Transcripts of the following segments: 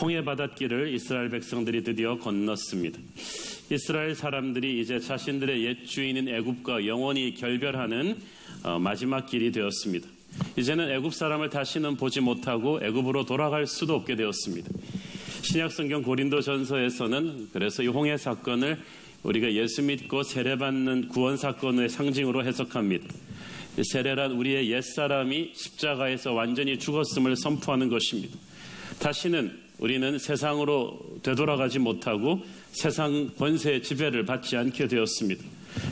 홍해 바닷길을 이스라엘 백성들이 드디어 건넜습니다. 이스라엘 사람들이 이제 자신들의 옛 주인인 애굽과 영원히 결별하는 마지막 길이 되었습니다. 이제는 애굽 사람을 다시는 보지 못하고 애굽으로 돌아갈 수도 없게 되었습니다. 신약성경 고린도전서에서는 그래서 이 홍해 사건을 우리가 예수 믿고 세례받는 구원 사건의 상징으로 해석합니다. 세례란 우리의 옛사람이 십자가에서 완전히 죽었음을 선포하는 것입니다. 다시는 우리는 세상으로 되돌아가지 못하고 세상 권세의 지배를 받지 않게 되었습니다.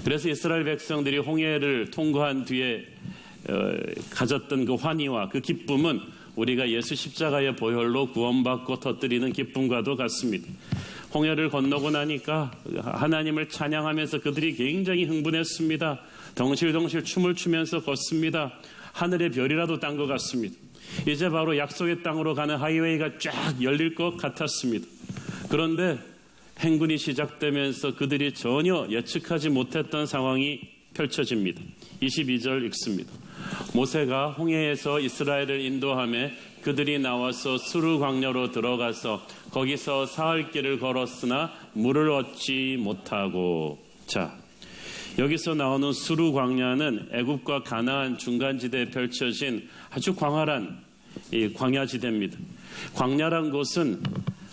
그래서 이스라엘 백성들이 홍해를 통과한 뒤에 가졌던 그 환희와 그 기쁨은 우리가 예수 십자가의 보혈로 구원받고 터뜨리는 기쁨과도 같습니다. 홍해를 건너고 나니까 하나님을 찬양하면서 그들이 굉장히 흥분했습니다. 덩실덩실 춤을 추면서 걷습니다. 하늘의 별이라도 딴 것 같습니다. 이제 바로 약속의 땅으로 가는 하이웨이가 쫙 열릴 것 같았습니다. 그런데 행군이 시작되면서 그들이 전혀 예측하지 못했던 상황이 펼쳐집니다. 22절 읽습니다. 모세가 홍해에서 이스라엘을 인도하며 그들이 나와서 수르 광야로 들어가서 거기서 사흘 길을 걸었으나 물을 얻지 못하고. 자, 여기서 나오는 수르 광야는 애굽과 가나안 중간지대에 펼쳐진 아주 광활한 이 광야지대입니다. 광야란 곳은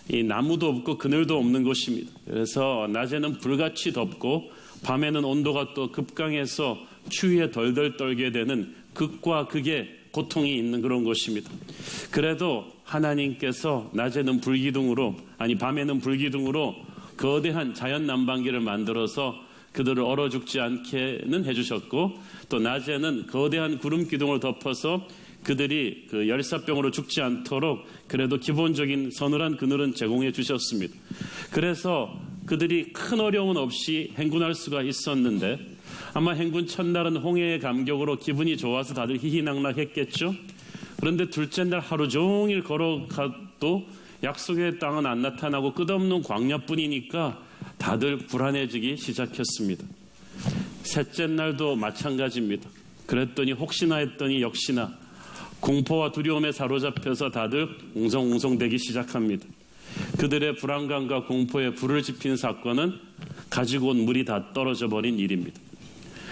이 나무도 없고 그늘도 없는 곳입니다. 그래서 낮에는 불같이 덥고 밤에는 온도가 또 급강해서 추위에 덜덜 떨게 되는 극과 극의 고통이 있는 그런 곳입니다. 그래도 하나님께서 낮에는 밤에는 불기둥으로 거대한 자연 난방기를 만들어서 그들을 얼어 죽지 않게는 해주셨고, 또 낮에는 거대한 구름 기둥을 덮어서 그들이 그 열사병으로 죽지 않도록 그래도 기본적인 서늘한 그늘은 제공해 주셨습니다. 그래서 그들이 큰 어려움 없이 행군할 수가 있었는데, 아마 행군 첫날은 홍해의 감격으로 기분이 좋아서 다들 희희낙낙했겠죠. 그런데 둘째 날 하루 종일 걸어가도 약속의 땅은 안 나타나고 끝없는 광야뿐이니까 다들 불안해지기 시작했습니다. 셋째 날도 마찬가지입니다. 그랬더니 혹시나 했더니 역시나 공포와 두려움에 사로잡혀서 다들 웅성웅성대기 시작합니다. 그들의 불안감과 공포에 불을 지핀 사건은 가지고 온 물이 다 떨어져 버린 일입니다.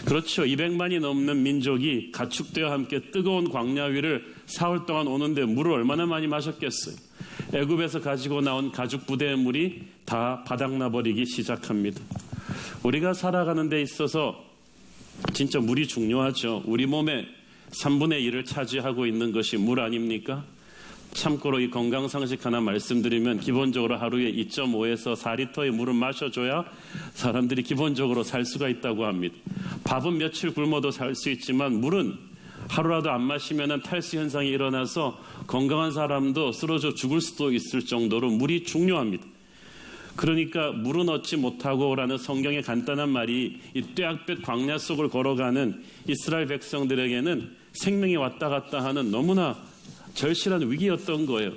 그렇죠. 200만이 넘는 민족이 가축대와 함께 뜨거운 광야 위를 사흘 동안 오는데 물을 얼마나 많이 마셨겠어요. 애굽에서 가지고 나온 가죽 부대의 물이 다 바닥나버리기 시작합니다. 우리가 살아가는 데 있어서 진짜 물이 중요하죠. 우리 몸의 3분의 1을 차지하고 있는 것이 물 아닙니까? 참고로 이 건강상식 하나 말씀드리면 기본적으로 하루에 2.5에서 4리터의 물을 마셔줘야 사람들이 기본적으로 살 수가 있다고 합니다. 밥은 며칠 굶어도 살 수 있지만 물은 하루라도 안 마시면 탈수 현상이 일어나서 건강한 사람도 쓰러져 죽을 수도 있을 정도로 물이 중요합니다. 그러니까 물은 얻지 못하고라는 성경의 간단한 말이 이 뙤약볕 광야 속을 걸어가는 이스라엘 백성들에게는 생명이 왔다 갔다 하는 너무나 절실한 위기였던 거예요.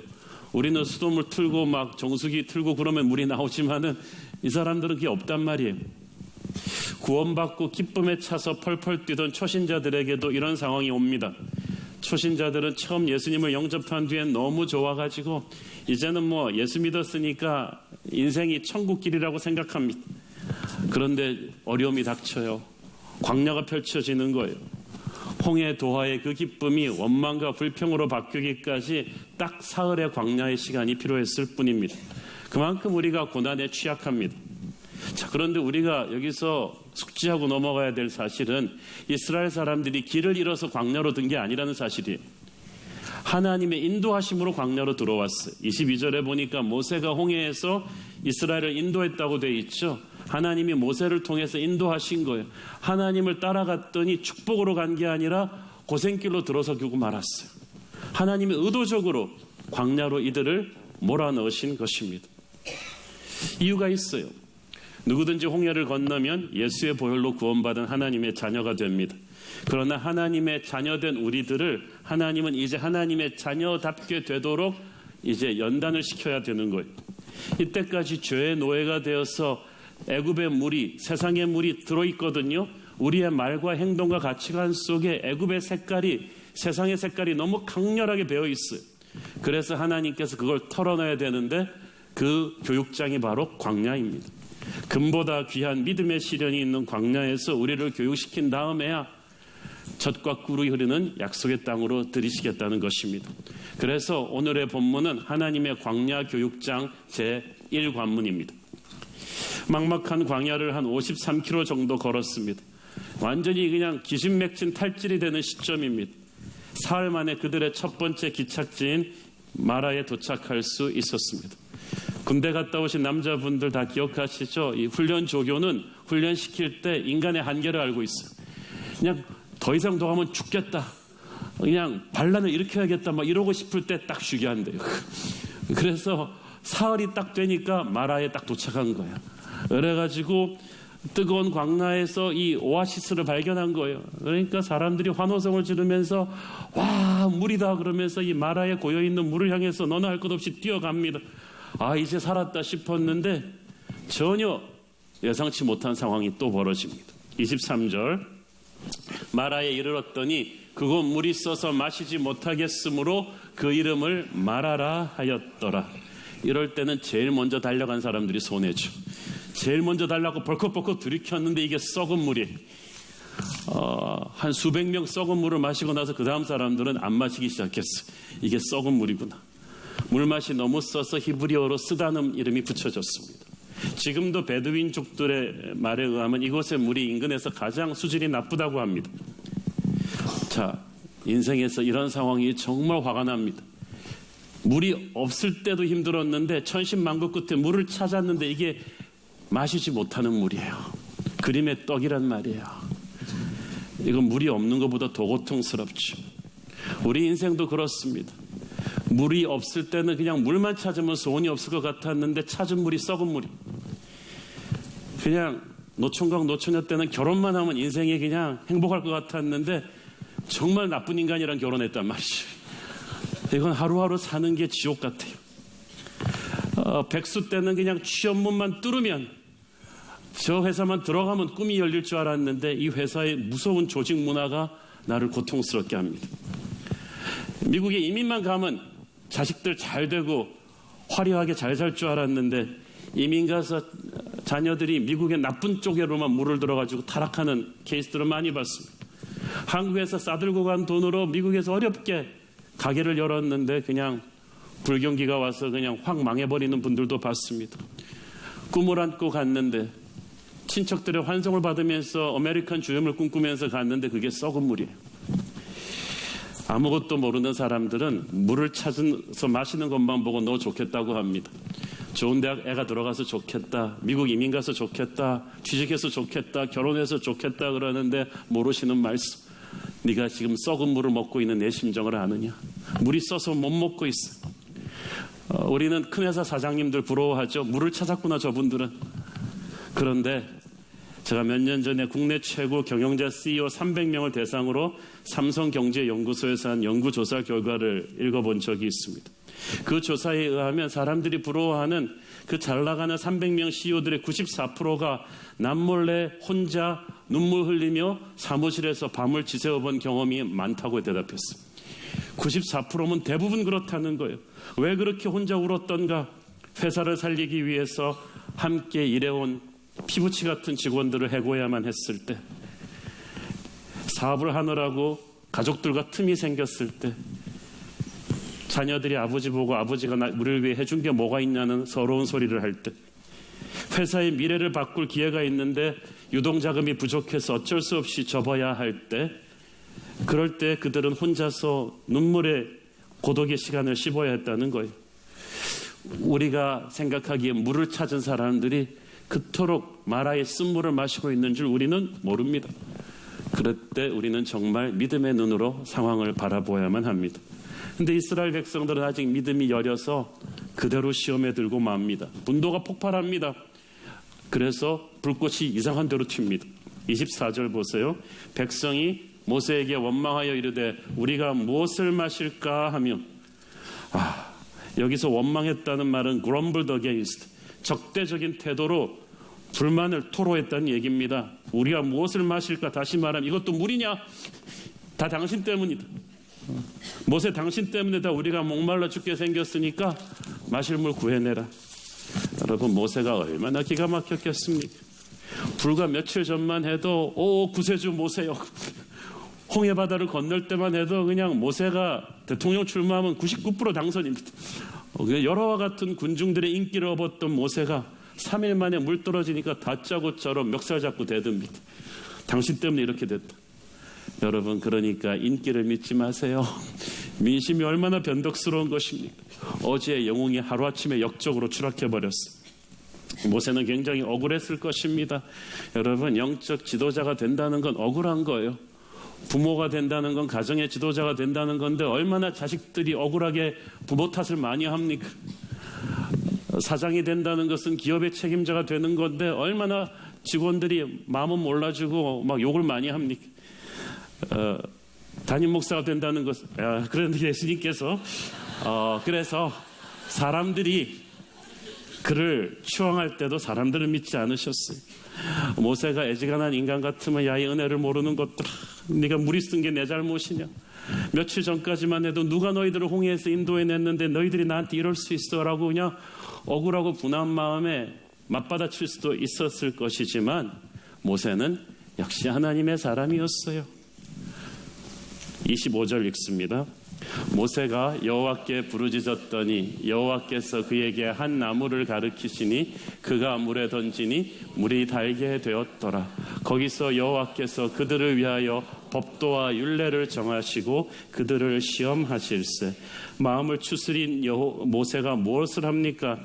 우리는 수돗물 틀고 막 정수기 틀고 그러면 물이 나오지만은 이 사람들은 그게 없단 말이에요. 구원받고 기쁨에 차서 펄펄 뛰던 초신자들에게도 이런 상황이 옵니다. 초신자들은 처음 예수님을 영접한 뒤엔 너무 좋아가지고 이제는 예수 믿었으니까 인생이 천국길이라고 생각합니다. 그런데 어려움이 닥쳐요. 광야가 펼쳐지는 거예요. 홍해 도하의 그 기쁨이 원망과 불평으로 바뀌기까지 딱 사흘의 광야의 시간이 필요했을 뿐입니다. 그만큼 우리가 고난에 취약합니다. 자, 그런데 우리가 여기서 숙지하고 넘어가야 될 사실은 이스라엘 사람들이 길을 잃어서 광야로 든 게 아니라는 사실이에요. 하나님의 인도하심으로 광야로 들어왔어요. 22절에 보니까 모세가 홍해에서 이스라엘을 인도했다고 되어 있죠. 하나님이 모세를 통해서 인도하신 거예요. 하나님을 따라갔더니 축복으로 간 게 아니라 고생길로 들어서고 말았어요. 하나님이 의도적으로 광야로 이들을 몰아넣으신 것입니다. 이유가 있어요. 누구든지 홍해를 건너면 예수의 보혈로 구원받은 하나님의 자녀가 됩니다. 그러나 하나님의 자녀된 우리들을 하나님은 이제 하나님의 자녀답게 되도록 이제 연단을 시켜야 되는 거예요. 이때까지 죄의 노예가 되어서 애굽의 물이, 세상의 물이 들어있거든요. 우리의 말과 행동과 가치관 속에 애굽의 색깔이, 세상의 색깔이 너무 강렬하게 배어 있어요. 그래서 하나님께서 그걸 털어놔야 되는데 그 교육장이 바로 광야입니다. 금보다 귀한 믿음의 시련이 있는 광야에서 우리를 교육시킨 다음에야 젖과 꿀이 흐르는 약속의 땅으로 들이시겠다는 것입니다. 그래서 오늘의 본문은 하나님의 광야 교육장 제1관문입니다. 막막한 광야를 한 53km 정도 걸었습니다. 완전히 그냥 기진맥진 탈진이 되는 시점입니다. 사흘 만에 그들의 첫 번째 기착지인 마라에 도착할 수 있었습니다. 군대 갔다 오신 남자분들 다 기억하시죠? 이 훈련 조교는 훈련시킬 때 인간의 한계를 알고 있어요. 그냥 더 이상 더 가면 죽겠다. 그냥 반란을 일으켜야겠다. 막 이러고 싶을 때 딱 쉬게 한대요. 그래서 사흘이 딱 되니까 마라에 딱 도착한 거예요. 그래가지고 뜨거운 광야에서 이 오아시스를 발견한 거예요. 그러니까 사람들이 환호성을 지르면서 와 물이다 그러면서 이 마라에 고여있는 물을 향해서 너나 할 것 없이 뛰어갑니다. 아 이제 살았다 싶었는데 전혀 예상치 못한 상황이 또 벌어집니다. 23절 마라에 이르렀더니 그곳 물이 써서 마시지 못하겠으므로 그 이름을 마라라 하였더라. 이럴 때는 제일 먼저 달려간 사람들이 손해죠. 제일 먼저 달라고 벌컥벌컥 들이켰는데 이게 썩은 물이 한 수백 명 썩은 물을 마시고 나서 그 다음 사람들은 안 마시기 시작했어. 이게 썩은 물이구나. 물맛이 너무 써서 히브리어로 쓰다는 이름이 붙여졌습니다. 지금도 베두인족들의 말에 의하면 이곳의 물이 인근에서 가장 수질이 나쁘다고 합니다. 자, 인생에서 이런 상황이 정말 화가 납니다. 물이 없을 때도 힘들었는데 천신만고 끝에 물을 찾았는데 이게 마시지 못하는 물이에요. 그림의 떡이란 말이에요. 이건 물이 없는 것보다 더 고통스럽죠. 우리 인생도 그렇습니다. 물이 없을 때는 그냥 물만 찾으면 소원이 없을 것 같았는데 찾은 물이 썩은 물이. 그냥 노총각 노처녀 때는 결혼만 하면 인생이 그냥 행복할 것 같았는데 정말 나쁜 인간이랑 결혼했단 말이죠. 이건 하루하루 사는 게 지옥 같아요. 백수 때는 그냥 취업문만 뚫으면 저 회사만 들어가면 꿈이 열릴 줄 알았는데 이 회사의 무서운 조직 문화가 나를 고통스럽게 합니다. 미국에 이민만 가면 자식들 잘 되고 화려하게 잘 살 줄 알았는데 이민 가서 자녀들이 미국의 나쁜 쪽으로만 물을 들어가지고 타락하는 케이스들을 많이 봤습니다. 한국에서 싸들고 간 돈으로 미국에서 어렵게 가게를 열었는데 그냥 불경기가 와서 그냥 확 망해버리는 분들도 봤습니다. 꿈을 안고 갔는데 친척들의 환송을 받으면서 아메리칸 주염을 꿈꾸면서 갔는데 그게 썩은 물이에요. 아무것도 모르는 사람들은 물을 찾아서 마시는 것만 보고 너 좋겠다고 합니다. 좋은 대학 애가 들어가서 좋겠다. 미국 이민 가서 좋겠다. 취직해서 좋겠다. 결혼해서 좋겠다 그러는데 모르시는 말씀. 네가 지금 썩은 물을 먹고 있는 내 심정을 아느냐. 물이 써서 못 먹고 있어. 우리는 큰 회사 사장님들 부러워하죠. 물을 찾았구나 저분들은. 그런데 제가 몇 년 전에 국내 최고 경영자 CEO 300명을 대상으로 삼성경제연구소에서 한 연구조사 결과를 읽어본 적이 있습니다. 그 조사에 의하면 사람들이 부러워하는 그 잘나가는 300명 CEO들의 94%가 남몰래 혼자 눈물 흘리며 사무실에서 밤을 지새워본 경험이 많다고 대답했습니다. 94%면 대부분 그렇다는 거예요. 왜 그렇게 혼자 울었던가? 회사를 살리기 위해서 함께 일해온 피부치 같은 직원들을 해고해야만 했을 때, 사업을 하느라고 가족들과 틈이 생겼을 때, 자녀들이 아버지 보고 아버지가 우리를 위해 해준 게 뭐가 있냐는 서러운 소리를 할 때, 회사의 미래를 바꿀 기회가 있는데 유동자금이 부족해서 어쩔 수 없이 접어야 할 때, 그럴 때 그들은 혼자서 눈물의 고독의 시간을 씹어야 했다는 거예요. 우리가 생각하기에 물을 찾은 사람들이 그토록 마라의 쓴물을 마시고 있는 줄 우리는 모릅니다. 그럴 때 우리는 정말 믿음의 눈으로 상황을 바라보아야만 합니다. 근데 이스라엘 백성들은 아직 믿음이 여려서 그대로 시험에 들고 맙니다. 분노가 폭발합니다. 그래서 불꽃이 이상한 대로 튑니다. 24절 보세요. 백성이 모세에게 원망하여 이르되 우리가 무엇을 마실까 하며, 여기서 원망했다는 말은 grumbled against, 적대적인 태도로 불만을 토로했다는 얘기입니다. 우리가 무엇을 마실까? 다시 말하면 이것도 물이냐? 다 당신 때문이다. 모세 당신 때문에 다 우리가 목말라 죽게 생겼으니까 마실 물 구해내라. 여러분, 모세가 얼마나 기가 막혔겠습니까? 불과 며칠 전만 해도 구세주 모세요. 홍해바다를 건널 때만 해도 그냥 모세가 대통령 출마하면 99% 당선입니다. 여러와 같은 군중들의 인기를 얻었던 모세가 3일 만에 물 떨어지니까 다짜고처럼 멱살 잡고 대듭니다. 당신 때문에 이렇게 됐다. 여러분, 그러니까 인기를 믿지 마세요. 민심이 얼마나 변덕스러운 것입니까? 어제의 영웅이 하루아침에 역적으로 추락해버렸어. 모세는 굉장히 억울했을 것입니다. 여러분, 영적 지도자가 된다는 건 억울한 거예요. 부모가 된다는 건 가정의 지도자가 된다는 건데 얼마나 자식들이 억울하게 부모 탓을 많이 합니까? 사장이 된다는 것은 기업의 책임자가 되는 건데 얼마나 직원들이 마음은 몰라주고 막 욕을 많이 합니까? 담임 목사가 된다는 것은 그런데 예수님께서 그래서 사람들이 그를 추앙할 때도 사람들을 믿지 않으셨어요. 모세가 애지간한 인간 같으면 야, 이 은혜를 모르는 것들아, 네가 무리 쓴 게 내 잘못이냐? 며칠 전까지만 해도 누가 너희들을 홍해에서 인도해냈는데 너희들이 나한테 이럴 수 있어? 라고 그냥 억울하고 분한 마음에 맞받아칠 수도 있었을 것이지만 모세는 역시 하나님의 사람이었어요. 25절 읽습니다. 모세가 여호와께 부르짖었더니 여호와께서 그에게 한 나무를 가르치시니 그가 물에 던지니 물이 달게 되었더라. 거기서 여호와께서 그들을 위하여 법도와 율례를 정하시고 그들을 시험하실세. 마음을 추스린 모세가 무엇을 합니까?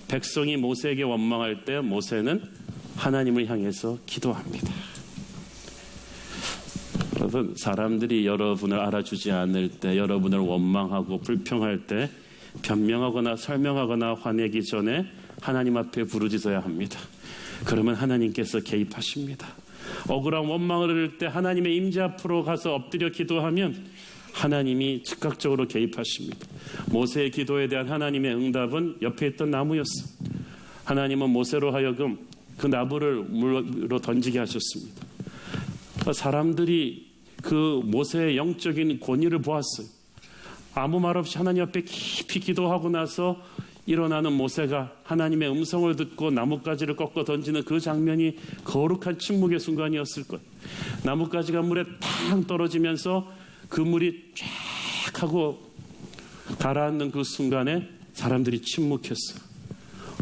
백성이 모세에게 원망할 때 모세는 하나님을 향해서 기도합니다. 여러분, 사람들이 여러분을 알아주지 않을 때, 여러분을 원망하고 불평할 때 변명하거나 설명하거나 화내기 전에 하나님 앞에 부르짖어야 합니다. 그러면 하나님께서 개입하십니다. 억울한 원망을 들을 때 하나님의 임재 앞으로 가서 엎드려 기도하면 하나님이 즉각적으로 개입하십니다. 모세의 기도에 대한 하나님의 응답은 옆에 있던 나무였어. 하나님은 모세로 하여금 그 나무를 물로 던지게 하셨습니다. 사람들이 그 모세의 영적인 권위를 보았어요. 아무 말 없이 하나님 앞에 깊이 기도하고 나서 일어나는 모세가 하나님의 음성을 듣고 나뭇가지를 꺾어 던지는 그 장면이 거룩한 침묵의 순간이었을 거예요. 나뭇가지가 물에 탕 떨어지면서 그 물이 쫙 하고 가라앉는 그 순간에 사람들이 침묵했어요.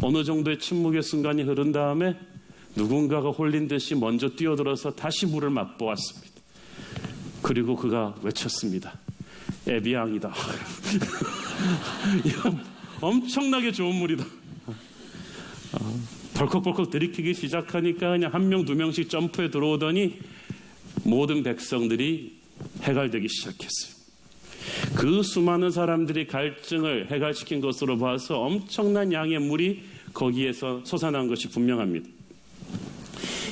어느 정도의 침묵의 순간이 흐른 다음에 누군가가 홀린 듯이 먼저 뛰어들어서 다시 물을 맛보았습니다. 그리고 그가 외쳤습니다. 에비앙이다. 이거 엄청나게 좋은 물이다. 벌컥벌컥 들이키기 시작하니까 그냥 한 명, 두 명씩 점프해 들어오더니 모든 백성들이 해갈되기 시작했어요. 그 수많은 사람들이 갈증을 해갈시킨 것으로 봐서 엄청난 양의 물이 거기에서 솟아난 것이 분명합니다.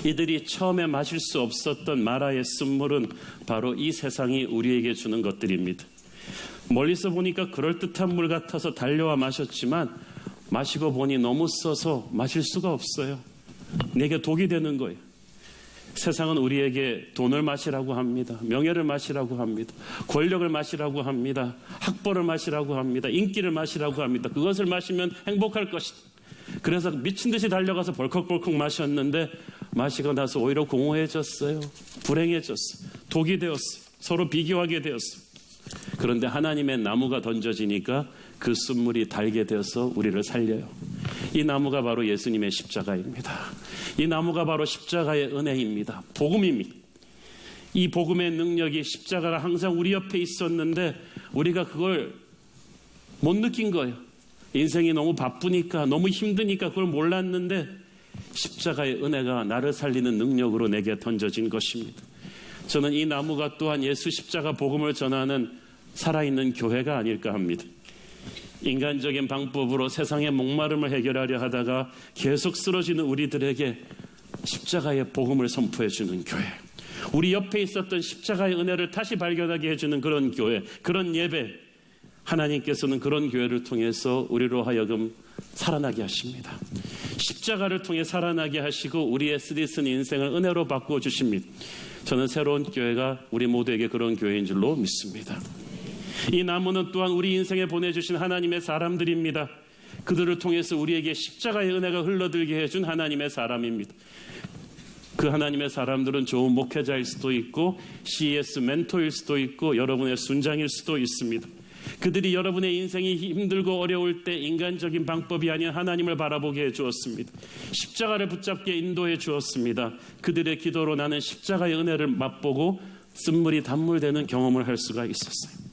이들이 처음에 마실 수 없었던 마라의 쓴물은 바로 이 세상이 우리에게 주는 것들입니다. 멀리서 보니까 그럴듯한 물 같아서 달려와 마셨지만 마시고 보니 너무 써서 마실 수가 없어요. 내게 독이 되는 거예요. 세상은 우리에게 돈을 마시라고 합니다. 명예를 마시라고 합니다. 권력을 마시라고 합니다. 학벌을 마시라고 합니다. 인기를 마시라고 합니다. 그것을 마시면 행복할 것이다. 그래서 미친 듯이 달려가서 벌컥벌컥 마셨는데 마시고 나서 오히려 공허해졌어요. 불행해졌어요. 독이 되었어요. 서로 비교하게 되었어요. 그런데 하나님의 나무가 던져지니까 그 쓴물이 달게 되어서 우리를 살려요. 이 나무가 바로 예수님의 십자가입니다. 이 나무가 바로 십자가의 은혜입니다. 복음입니다. 이 복음의 능력이 십자가가 항상 우리 옆에 있었는데 우리가 그걸 못 느낀 거예요. 인생이 너무 바쁘니까 너무 힘드니까 그걸 몰랐는데 십자가의 은혜가 나를 살리는 능력으로 내게 던져진 것입니다. 저는 이 나무가 또한 예수 십자가 복음을 전하는 살아있는 교회가 아닐까 합니다. 인간적인 방법으로 세상의 목마름을 해결하려 하다가 계속 쓰러지는 우리들에게 십자가의 복음을 선포해 주는 교회, 우리 옆에 있었던 십자가의 은혜를 다시 발견하게 해주는 그런 교회, 그런 예배, 하나님께서는 그런 교회를 통해서 우리로 하여금 살아나게 하십니다. 십자가를 통해 살아나게 하시고 우리의 쓰디쓴 인생을 은혜로 바꾸어 주십니다. 저는 새로운 교회가 우리 모두에게 그런 교회인 줄로 믿습니다. 이 나무는 또한 우리 인생에 보내주신 하나님의 사람들입니다. 그들을 통해서 우리에게 십자가의 은혜가 흘러들게 해준 하나님의 사람입니다. 그 하나님의 사람들은 좋은 목회자일 수도 있고 CES 멘토일 수도 있고 여러분의 순장일 수도 있습니다. 그들이 여러분의 인생이 힘들고 어려울 때 인간적인 방법이 아닌 하나님을 바라보게 해주었습니다. 십자가를 붙잡게 인도해 주었습니다. 그들의 기도로 나는 십자가의 은혜를 맛보고 쓴물이 단물되는 경험을 할 수가 있었어요.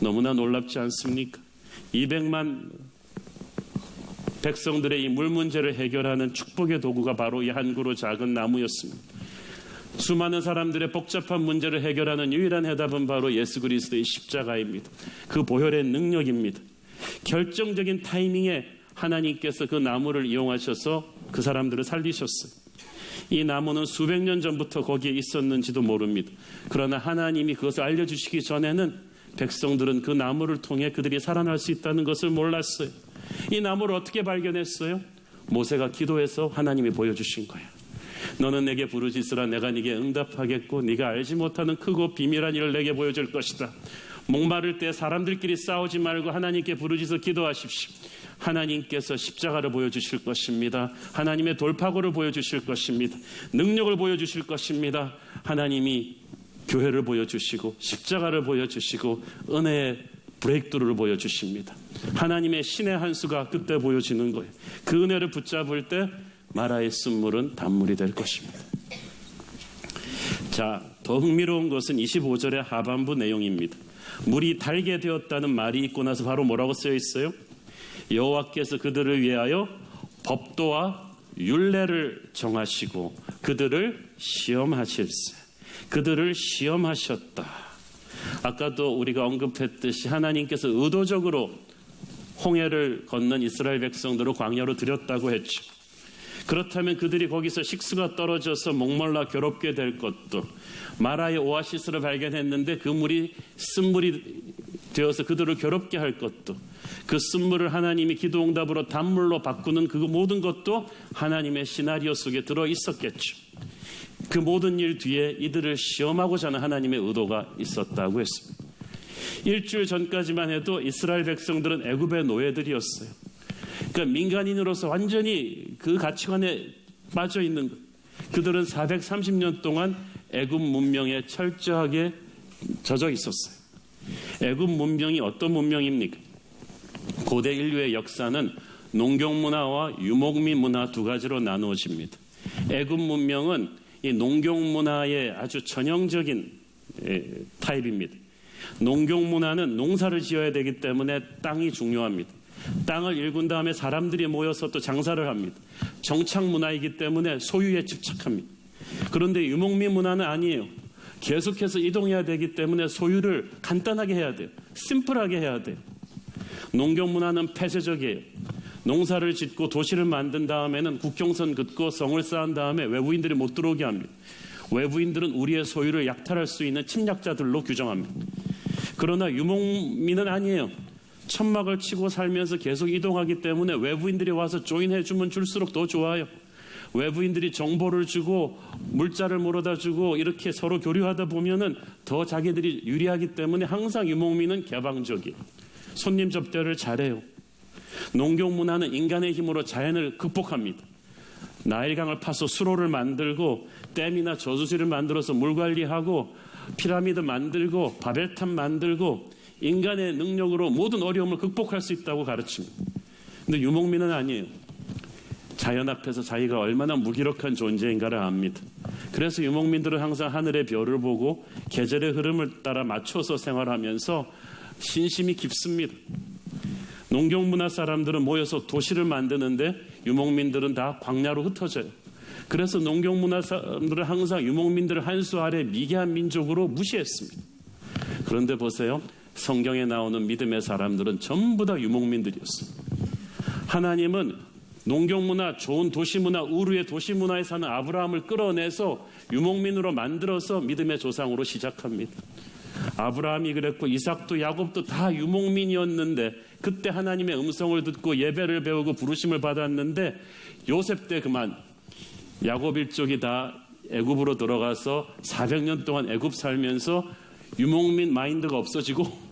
너무나 놀랍지 않습니까? 200만 백성들의 이 물 문제를 해결하는 축복의 도구가 바로 이 한 그루 작은 나무였습니다. 수많은 사람들의 복잡한 문제를 해결하는 유일한 해답은 바로 예수 그리스도의 십자가입니다. 그 보혈의 능력입니다. 결정적인 타이밍에 하나님께서 그 나무를 이용하셔서 그 사람들을 살리셨어요. 이 나무는 수백 년 전부터 거기에 있었는지도 모릅니다. 그러나 하나님이 그것을 알려주시기 전에는 백성들은 그 나무를 통해 그들이 살아날 수 있다는 것을 몰랐어요. 이 나무를 어떻게 발견했어요? 모세가 기도해서 하나님이 보여주신 거예요. 너는 내게 부르짖으라 내가 네게 응답하겠고 네가 알지 못하는 크고 비밀한 일을 내게 보여줄 것이다. 목마를 때 사람들끼리 싸우지 말고 하나님께 부르짖어 기도하십시오. 하나님께서 십자가를 보여주실 것입니다. 하나님의 돌파구를 보여주실 것입니다. 능력을 보여주실 것입니다. 하나님이 교회를 보여주시고 십자가를 보여주시고 은혜의 브레이크드루를 보여주십니다. 하나님의 신의 한 수가 그때 보여지는 거예요. 그 은혜를 붙잡을 때 마라의 쓴물은 단물이 될 것입니다. 자, 더 흥미로운 것은 25절의 하반부 내용입니다. 물이 달게 되었다는 말이 있고 나서 바로 뭐라고 쓰여 있어요? 여호와께서 그들을 위하여 법도와 율례를 정하시고 그들을 시험하실세. 그들을 시험하셨다. 아까도 우리가 언급했듯이 하나님께서 의도적으로 홍해를 건넌 이스라엘 백성들을 광야로 들였다고 했죠. 그렇다면 그들이 거기서 식수가 떨어져서 목말라 괴롭게 될 것도, 마라의 오아시스를 발견했는데 그 물이 쓴물이 되어서 그들을 괴롭게 할 것도, 그 쓴물을 하나님이 기도응답으로 단물로 바꾸는 그 모든 것도 하나님의 시나리오 속에 들어 있었겠죠. 그 모든 일 뒤에 이들을 시험하고자 하는 하나님의 의도가 있었다고 했습니다. 일주일 전까지만 해도 이스라엘 백성들은 애굽의 노예들이었어요. 그러니까 민간인으로서 완전히 그 가치관에 빠져 있는 것. 그들은 430년 동안 애굽 문명에 철저하게 젖어 있었어요. 애굽 문명이 어떤 문명입니까? 고대 인류의 역사는 농경 문화와 유목민 문화 두 가지로 나누어집니다. 애굽 문명은 이 농경 문화의 아주 전형적인 타입입니다. 농경 문화는 농사를 지어야 되기 때문에 땅이 중요합니다. 땅을 일군 다음에 사람들이 모여서 또 장사를 합니다. 정착 문화이기 때문에 소유에 집착합니다. 그런데 유목민 문화는 아니에요. 계속해서 이동해야 되기 때문에 소유를 간단하게 해야 돼요. 심플하게 해야 돼요. 농경 문화는 폐쇄적이에요. 농사를 짓고 도시를 만든 다음에는 국경선 긋고 성을 쌓은 다음에 외부인들이 못 들어오게 합니다. 외부인들은 우리의 소유를 약탈할 수 있는 침략자들로 규정합니다. 그러나 유목민은 아니에요. 천막을 치고 살면서 계속 이동하기 때문에 외부인들이 와서 조인해주면 줄수록 더 좋아요. 외부인들이 정보를 주고 물자를 물어다 주고 이렇게 서로 교류하다 보면은 더 자기들이 유리하기 때문에 항상 유목민은 개방적이에요. 손님 접대를 잘해요. 농경 문화는 인간의 힘으로 자연을 극복합니다. 나일강을 파서 수로를 만들고 댐이나 저수지를 만들어서 물 관리하고 피라미드 만들고 바벨탑 만들고 인간의 능력으로 모든 어려움을 극복할 수 있다고 가르칩니다. 근데 유목민은 아니에요. 자연 앞에서 자기가 얼마나 무기력한 존재인가를 압니다. 그래서 유목민들은 항상 하늘의 별을 보고 계절의 흐름을 따라 맞춰서 생활하면서 신심이 깊습니다. 농경문화 사람들은 모여서 도시를 만드는데 유목민들은 다 광야로 흩어져요. 그래서 농경문화 사람들은 항상 유목민들을 한 수 아래 미개한 민족으로 무시했습니다. 그런데 보세요. 성경에 나오는 믿음의 사람들은 전부 다 유목민들이었습니다. 하나님은 농경문화, 좋은 도시문화, 우르의 도시문화에 사는 아브라함을 끌어내서 유목민으로 만들어서 믿음의 조상으로 시작합니다. 아브라함이 그랬고 이삭도 야곱도 다 유목민이었는데 그때 하나님의 음성을 듣고 예배를 배우고 부르심을 받았는데 요셉 때 그만 야곱 일족이 다 애굽으로 들어가서 400년 동안 애굽 살면서 유목민 마인드가 없어지고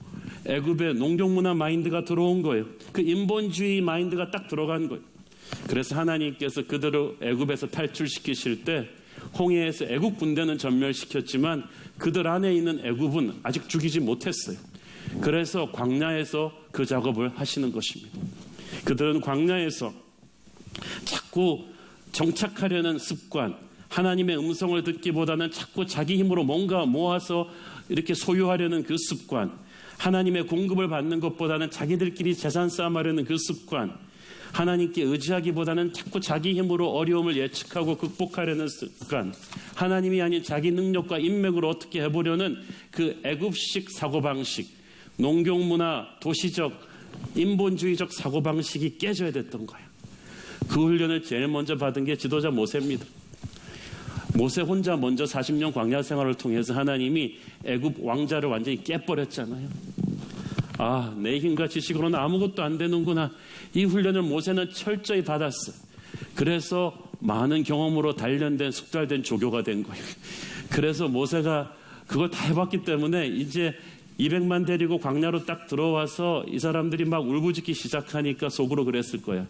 애굽의 농경문화 마인드가 들어온 거예요. 그 인본주의 마인드가 딱 들어간 거예요. 그래서 하나님께서 그들을 애굽에서 탈출시키실 때 홍해에서 애굽 군대는 전멸시켰지만 그들 안에 있는 애굽은 아직 죽이지 못했어요. 그래서 광야에서 그 작업을 하시는 것입니다. 그들은 광야에서 자꾸 정착하려는 습관, 하나님의 음성을 듣기보다는 자꾸 자기 힘으로 뭔가 모아서 이렇게 소유하려는 그 습관, 하나님의 공급을 받는 것보다는 자기들끼리 재산 쌓아하려는 그 습관, 하나님께 의지하기보다는 자꾸 자기 힘으로 어려움을 예측하고 극복하려는 습관, 하나님이 아닌 자기 능력과 인맥으로 어떻게 해보려는 그 애굽식 사고방식, 농경문화, 도시적, 인본주의적 사고방식이 깨져야 됐던 거예요. 그 훈련을 제일 먼저 받은 게 지도자 모세입니다. 모세 혼자 먼저 40년 광야 생활을 통해서 하나님이 애굽 왕자를 완전히 깨버렸잖아요. 아, 내 힘과 지식으로는 아무것도 안 되는구나. 이 훈련을 모세는 철저히 받았어요. 그래서 많은 경험으로 단련된 숙달된 조교가 된 거예요. 그래서 모세가 그걸 다 해봤기 때문에 이제 200만 데리고 광야로 딱 들어와서 이 사람들이 막 울부짖기 시작하니까 속으로 그랬을 거야.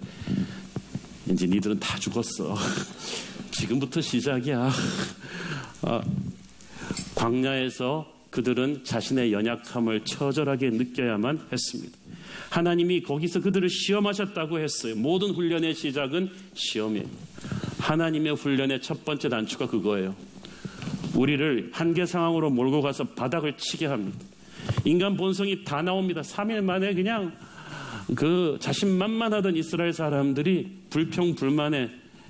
이제 니들은 다 죽었어. 지금부터 시작이야. 광야에서 그들은 자신의 연약함을 처절하게 느껴야만 했습니다. 하나님이 거기서 그들을 시험하셨다고 했어요. 모든 훈련의 시작은 시험이에요. 하나님의 훈련의 첫 번째 단추가 그거예요. 우리를 한계 상황으로 몰고 가서 바닥을 치게 합니다. 인간 본성이 다 나옵니다. 3일 만에 그냥 그 자신만만하던 이스라엘 사람들이 불평불만의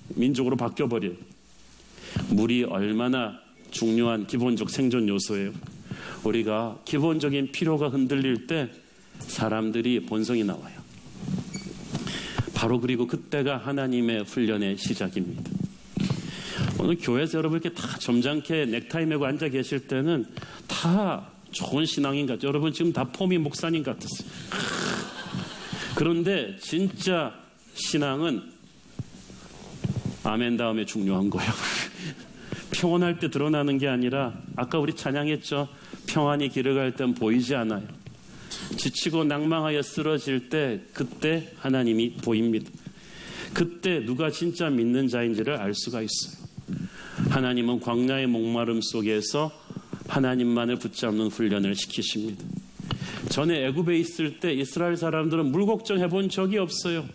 민족으로 바뀌어버려요. 물이 얼마나 중요한 기본적 생존 요소예요. 우리가 기본적인 필요가 흔들릴 때 사람들이 본성이 나와요. 바로 그리고 그때가 하나님의 훈련의 시작입니다. 오늘 교회에서 여러분 이렇게 다 점잖게 넥타이 메고 앉아 계실 때는 다 좋은 신앙인 같죠. 여러분 지금 다 포미 목사님 같았어요. 그런데 진짜 신앙은 아멘 다음에 중요한 거예요. 평온할 때 드러나는 게 아니라 아까 우리 찬양했죠. 평안히 길을 갈 땐 보이지 않아요. 지치고 낭망하여 쓰러질 때 그때 하나님이 보입니다. 그때 누가 진짜 믿는 자인지를 알 수가 있어요. 하나님은 광야의 목마름 속에서 하나님만을 붙잡는 훈련을 시키십니다. 전에 애굽에 있을 때 이스라엘 사람들은 물 걱정해 본 적이 없어요.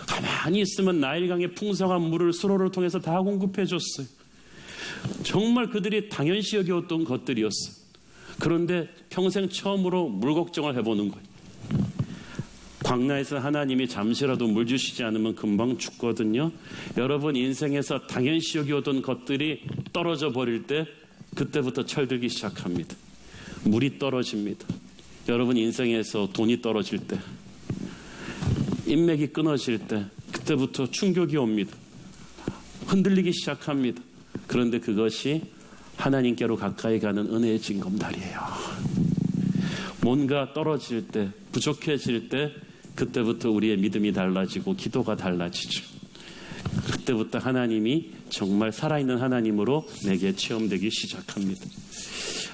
가만히 있으면 나일강의 풍성한 물을 수로를 통해서 다 공급해 줬어요. 정말 그들이 당연시 여겨왔던 것들이었어요. 그런데 평생 처음으로 물 걱정을 해보는 거예요. 광야에서 하나님이 잠시라도 물 주시지 않으면 금방 죽거든요. 여러분 인생에서 당연시 여겨오던 것들이 떨어져 버릴 때 그때부터 철들기 시작합니다. 물이 떨어집니다. 여러분 인생에서 돈이 떨어질 때, 인맥이 끊어질 때 그때부터 충격이 옵니다. 흔들리기 시작합니다. 그런데 그것이 하나님께로 가까이 가는 은혜의 징검다리예요. 뭔가 떨어질 때, 부족해질 때 그때부터 우리의 믿음이 달라지고 기도가 달라지죠. 그때부터 하나님이 정말 살아있는 하나님으로 내게 체험되기 시작합니다.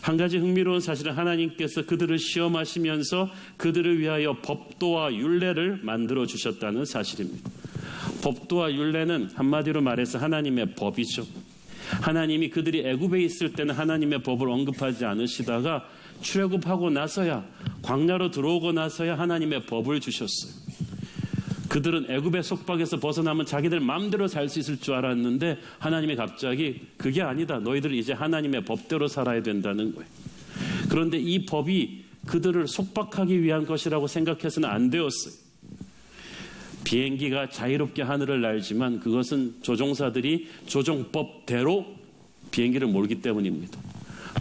한 가지 흥미로운 사실은 하나님께서 그들을 시험하시면서 그들을 위하여 법도와 율례를 만들어 주셨다는 사실입니다. 법도와 율례는 한마디로 말해서 하나님의 법이죠. 하나님이 그들이 애굽에 있을 때는 하나님의 법을 언급하지 않으시다가 출애굽하고 나서야, 광야로 들어오고 나서야 하나님의 법을 주셨어요. 그들은 애굽의 속박에서 벗어나면 자기들 마음대로 살 수 있을 줄 알았는데 하나님이 갑자기 그게 아니다. 너희들 이제 하나님의 법대로 살아야 된다는 거예요. 그런데 이 법이 그들을 속박하기 위한 것이라고 생각해서는 안 되었어요. 비행기가 자유롭게 하늘을 날지만 그것은 조종사들이 조종법대로 비행기를 몰기 때문입니다.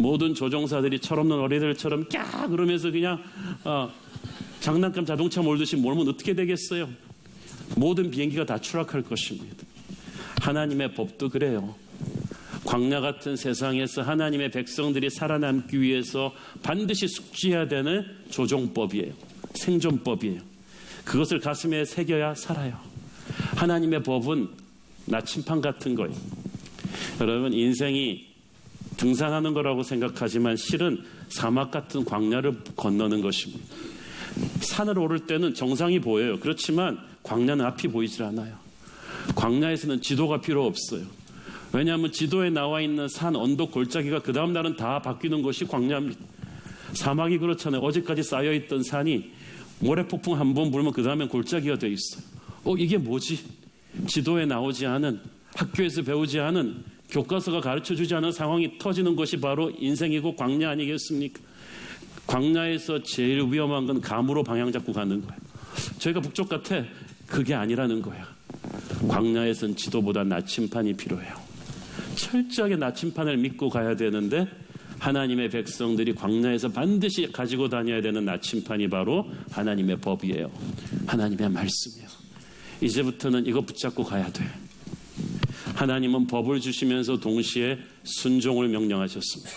모든 조종사들이 철없는 어린애들처럼 꺄 그러면서 그냥 장난감 자동차 몰듯이 몰면 어떻게 되겠어요? 모든 비행기가 다 추락할 것입니다. 하나님의 법도 그래요. 광야 같은 세상에서 하나님의 백성들이 살아남기 위해서 반드시 숙지해야 되는 조종법이에요. 생존법이에요. 그것을 가슴에 새겨야 살아요. 하나님의 법은 나침판 같은 거예요. 여러분 인생이 등산하는 거라고 생각하지만 실은 사막 같은 광야를 건너는 것입니다. 산을 오를 때는 정상이 보여요. 그렇지만 광야는 앞이 보이질 않아요. 광야에서는 지도가 필요 없어요. 왜냐하면 지도에 나와 있는 산, 언덕, 골짜기가 그 다음 날은 다 바뀌는 것이 광야입니다. 사막이 그렇잖아요. 어제까지 쌓여있던 산이 모래폭풍 한 번 불면 그 다음엔 골짜기가 돼 있어요. 이게 뭐지? 지도에 나오지 않은, 학교에서 배우지 않은, 교과서가 가르쳐주지 않은 상황이 터지는 것이 바로 인생이고 광야 아니겠습니까? 광야에서 제일 위험한 건 감으로 방향 잡고 가는 거예요. 저희가 북쪽 같아. 그게 아니라는 거야. 광야에선 지도보다 나침판이 필요해요. 철저하게 나침판을 믿고 가야 되는데 하나님의 백성들이 광야에서 반드시 가지고 다녀야 되는 나침판이 바로 하나님의 법이에요. 하나님의 말씀이에요. 이제부터는 이거 붙잡고 가야 돼. 하나님은 법을 주시면서 동시에 순종을 명령하셨습니다.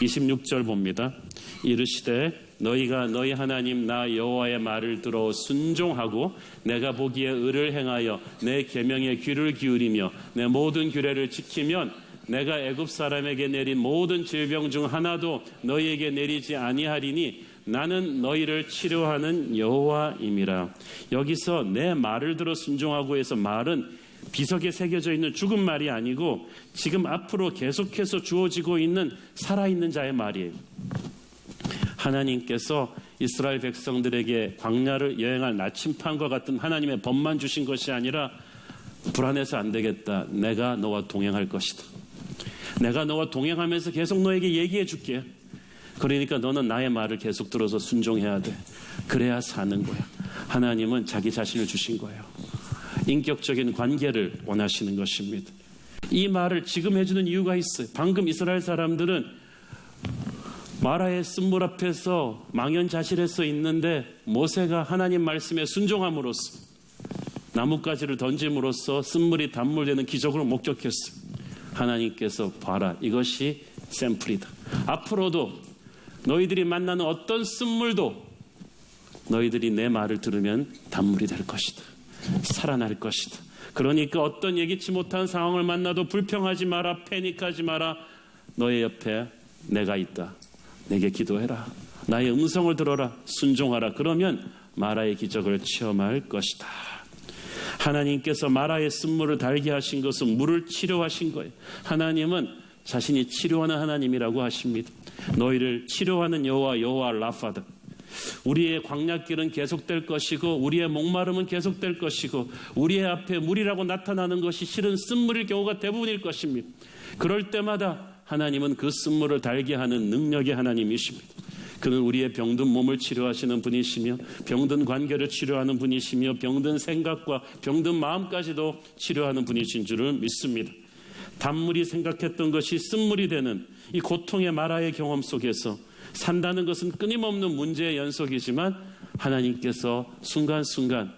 26절 봅니다. 이르시되 너희가 너희 하나님 나 여호와의 말을 들어 순종하고 내가 보기에 의를 행하여 내 계명에 귀를 기울이며 내 모든 규례를 지키면 내가 애굽 사람에게 내린 모든 질병 중 하나도 너희에게 내리지 아니하리니 나는 너희를 치료하는 여호와임이라. 여기서 내 말을 들어 순종하고 해서 말은 비석에 새겨져 있는 죽은 말이 아니고 지금 앞으로 계속해서 주어지고 있는 살아있는 자의 말이에요. 하나님께서 이스라엘 백성들에게 광야를 여행할 나침판과 같은 하나님의 법만 주신 것이 아니라 불안해서 안 되겠다. 내가 너와 동행할 것이다. 내가 너와 동행하면서 계속 너에게 얘기해 줄게. 그러니까 너는 나의 말을 계속 들어서 순종해야 돼. 그래야 사는 거야. 하나님은 자기 자신을 주신 거예요. 인격적인 관계를 원하시는 것입니다. 이 말을 지금 해주는 이유가 있어요. 방금 이스라엘 사람들은 마라의 쓴물 앞에서 망연자실해서 있는데 모세가 하나님 말씀에 순종함으로써 나뭇가지를 던짐으로써 쓴물이 단물되는 기적을 목격했어요. 하나님께서 봐라, 이것이 샘플이다. 앞으로도 너희들이 만나는 어떤 쓴물도 너희들이 내 말을 들으면 단물이 될 것이다. 살아날 것이다. 그러니까 어떤 예기치 못한 상황을 만나도 불평하지 마라, 패닉하지 마라. 너의 옆에 내가 있다. 내게 기도해라. 나의 음성을 들어라. 순종하라. 그러면 마라의 기적을 체험할 것이다. 하나님께서 마라의 쓴물을 달게 하신 것은 물을 치료하신 거예요. 하나님은 자신이 치료하는 하나님이라고 하십니다. 너희를 치료하는 여호와 라파다. 우리의 광야길은 계속될 것이고 우리의 목마름은 계속될 것이고 우리의 앞에 물이라고 나타나는 것이 실은 쓴물일 경우가 대부분일 것입니다. 그럴 때마다 하나님은 그 쓴물을 달게 하는 능력의 하나님이십니다. 그는 우리의 병든 몸을 치료하시는 분이시며 병든 관계를 치료하는 분이시며 병든 생각과 병든 마음까지도 치료하는 분이신 줄을 믿습니다. 단물이 생각했던 것이 쓴물이 되는 이 고통의 마라의 경험 속에서 산다는 것은 끊임없는 문제의 연속이지만 하나님께서 순간순간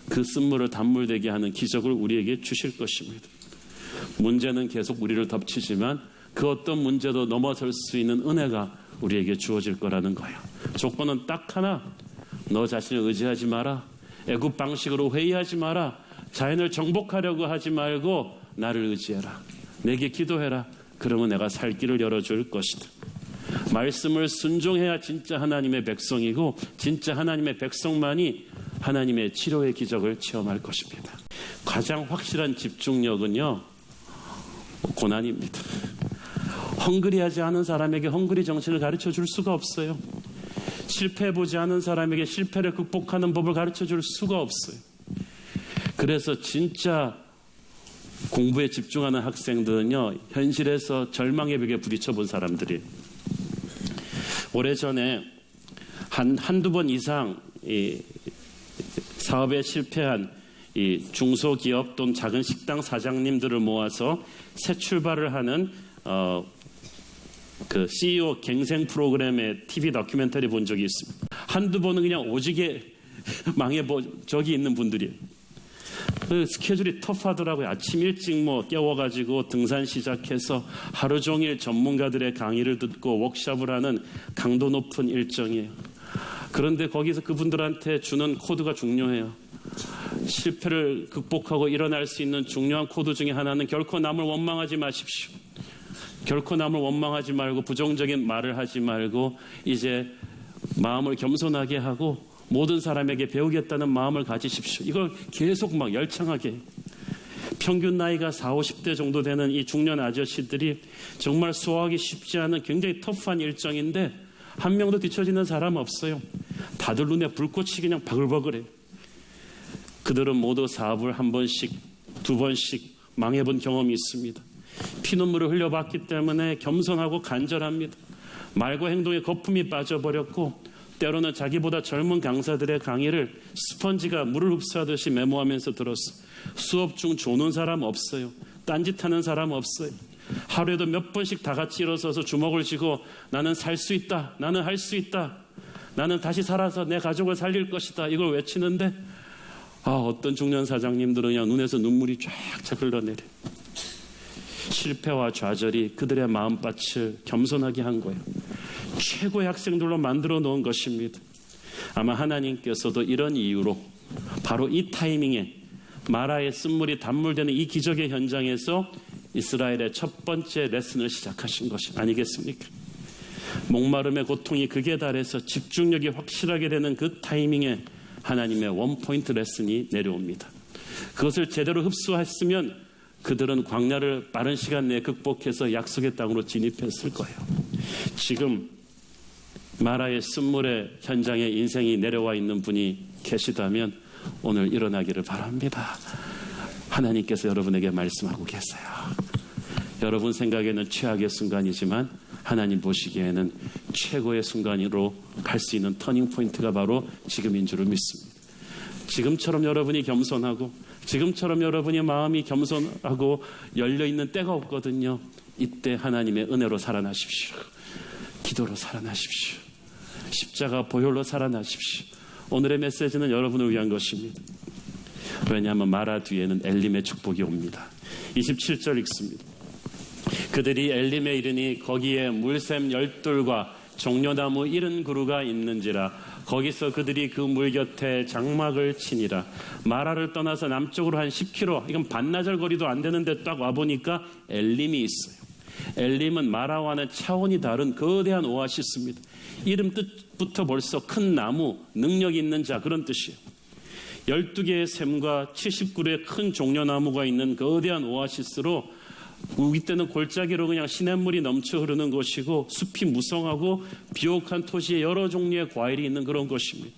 그 쓴물을 단물되게 하는 기적을 우리에게 주실 것입니다. 문제는 계속 우리를 덮치지만 그 어떤 문제도 넘어설 수 있는 은혜가 우리에게 주어질 거라는 거예요. 조건은 딱 하나. 너 자신을 의지하지 마라. 애굽 방식으로 회의하지 마라. 자연을 정복하려고 하지 말고 나를 의지해라. 내게 기도해라. 그러면 내가 살 길을 열어줄 것이다. 말씀을 순종해야 진짜 하나님의 백성이고 진짜 하나님의 백성만이 하나님의 치료의 기적을 체험할 것입니다. 가장 확실한 집중력은요, 고난입니다. 헝그리하지 않은 사람에게 헝그리 정신을 가르쳐 줄 수가 없어요. 실패해보지 않은 사람에게 실패를 극복하는 법을 가르쳐 줄 수가 없어요. 그래서 진짜 공부에 집중하는 학생들은요, 현실에서 절망의 벽에 부딪혀 본 사람들이 오래전에 한두 번 이상 이 사업에 실패한 이 중소기업 또는 작은 식당 사장님들을 모아서 새 출발을 하는 그 CEO 갱생 프로그램의 TV 다큐멘터리 본 적이 있습니다. 한두 번은 그냥 오지게 망해본 적이 있는 분들이에요. 그 스케줄이 터프하더라고요. 아침 일찍 깨워가지고 등산 시작해서 하루 종일 전문가들의 강의를 듣고 워크숍을 하는 강도 높은 일정이에요. 그런데 거기서 그분들한테 주는 코드가 중요해요. 실패를 극복하고 일어날 수 있는 중요한 코드 중에 하나는 결코 남을 원망하지 마십시오. 결코 남을 원망하지 말고 부정적인 말을 하지 말고 이제 마음을 겸손하게 하고 모든 사람에게 배우겠다는 마음을 가지십시오. 이걸 계속 막 열창하게. 평균 나이가 40, 50대 정도 되는 이 중년 아저씨들이 정말 소화하기 쉽지 않은 굉장히 터프한 일정인데 한 명도 뒤처지는 사람 없어요. 다들 눈에 불꽃이 그냥 바글바글해요. 그들은 모두 사업을 한 번씩, 두 번씩 망해본 경험이 있습니다. 피눈물을 흘려봤기 때문에 겸손하고 간절합니다. 말과 행동에 거품이 빠져버렸고 때로는 자기보다 젊은 강사들의 강의를 스펀지가 물을 흡수하듯이 메모하면서 들었어. 수업 중 조는 사람 없어요. 딴짓하는 사람 없어요. 하루에도 몇 번씩 다 같이 일어서서 주먹을 쥐고 나는 살 수 있다. 나는 할 수 있다. 나는 다시 살아서 내 가족을 살릴 것이다. 이걸 외치는데 어떤 중년 사장님들은 그냥 눈에서 눈물이 쫙쫙 흘러내려. 실패와 좌절이 그들의 마음밭을 겸손하게 한 거예요. 최고의 학생들로 만들어 놓은 것입니다. 아마 하나님께서도 이런 이유로 바로 이 타이밍에 마라의 쓴물이 단물되는 이 기적의 현장에서 이스라엘의 첫 번째 레슨을 시작하신 것이 아니겠습니까? 목마름의 고통이 극에 달해서 집중력이 확실하게 되는 그 타이밍에 하나님의 원포인트 레슨이 내려옵니다. 그것을 제대로 흡수했으면 그들은 광야를 빠른 시간 내에 극복해서 약속의 땅으로 진입했을 거예요. 지금 마라의 쓴물의 현장에 인생이 내려와 있는 분이 계시다면 오늘 일어나기를 바랍니다. 하나님께서 여러분에게 말씀하고 계세요. 여러분 생각에는 최악의 순간이지만 하나님 보시기에는 최고의 순간으로 갈 수 있는 터닝 포인트가 바로 지금인 줄을 믿습니다. 지금처럼 여러분이 겸손하고 지금처럼 여러분의 마음이 겸손하고 열려있는 때가 없거든요. 이때 하나님의 은혜로 살아나십시오. 기도로 살아나십시오. 십자가 보혈로 살아나십시오. 오늘의 메시지는 여러분을 위한 것입니다. 왜냐하면 마라 뒤에는 엘림의 축복이 옵니다. 27절 읽습니다. 그들이 엘림에 이르니 거기에 물샘 10돌과 종려나무 70그루가 있는지라 거기서 그들이 그 물 곁에 장막을 치니라. 마라를 떠나서 남쪽으로 한 10km, 이건 반나절 거리도 안 되는데 딱 와보니까 엘림이 있어요. 엘림은 마라와는 차원이 다른 거대한 오아시스입니다. 이름 뜻부터 벌써 큰 나무, 능력 있는 자, 그런 뜻이에요. 12개의 샘과 70그루의 큰 종려나무가 있는 거대한 오아시스로 이때는 골짜기로 그냥 시냇물이 넘쳐 흐르는 곳이고 숲이 무성하고 비옥한 토지에 여러 종류의 과일이 있는 그런 곳입니다.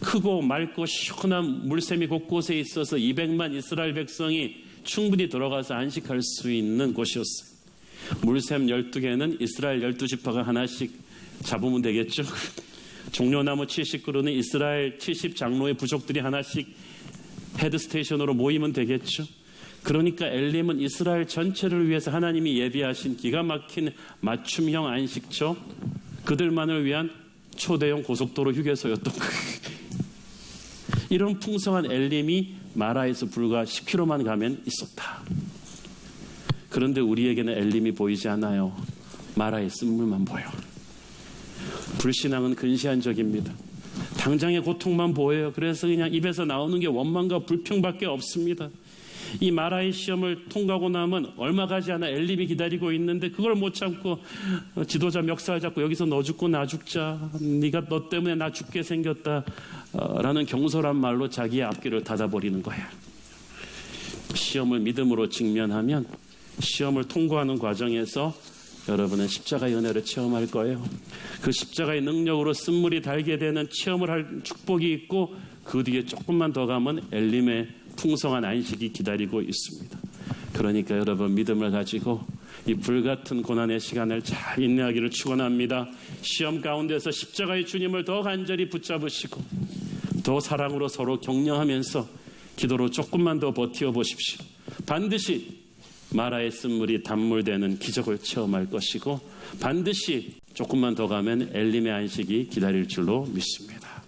크고 맑고 시원한 물샘이 곳곳에 있어서 200만 이스라엘 백성이 충분히 들어가서 안식할 수 있는 곳이었어요. 물샘 12개는 이스라엘 12지파가 하나씩 잡으면 되겠죠. 종려나무 70그루는 이스라엘 70장로의 부족들이 하나씩 헤드스테이션으로 모이면 되겠죠. 그러니까 엘림은 이스라엘 전체를 위해서 하나님이 예비하신 기가 막힌 맞춤형 안식처, 그들만을 위한 초대형 고속도로 휴게소였던 거예요. 이런 풍성한 엘림이 마라에서 불과 10km만 가면 있었다. 그런데 우리에게는 엘림이 보이지 않아요. 마라의 쓴물만 보여. 불신앙은 근시안적입니다. 당장의 고통만 보여요. 그래서 그냥 입에서 나오는 게 원망과 불평밖에 없습니다. 이 마라의 시험을 통과하고 나면 얼마 가지 않아 엘림이 기다리고 있는데 그걸 못 참고 지도자 멱살 잡고 여기서 너 죽고 나 죽자, 네가 너 때문에 나 죽게 생겼다 라는 경솔한 말로 자기의 앞길을 닫아버리는 거야. 시험을 믿음으로 직면하면 시험을 통과하는 과정에서 여러분은 십자가의 은혜를 체험할 거예요. 그 십자가의 능력으로 쓴물이 달게 되는 체험을 할 축복이 있고 그 뒤에 조금만 더 가면 엘림의 풍성한 안식이 기다리고 있습니다. 그러니까 여러분 믿음을 가지고 이 불같은 고난의 시간을 잘 인내하기를 축원합니다. 시험 가운데서 십자가의 주님을 더 간절히 붙잡으시고 더 사랑으로 서로 격려하면서 기도로 조금만 더 버티어 보십시오. 반드시 마라의 쓴물이 단물되는 기적을 체험할 것이고 반드시 조금만 더 가면 엘림의 안식이 기다릴 줄로 믿습니다.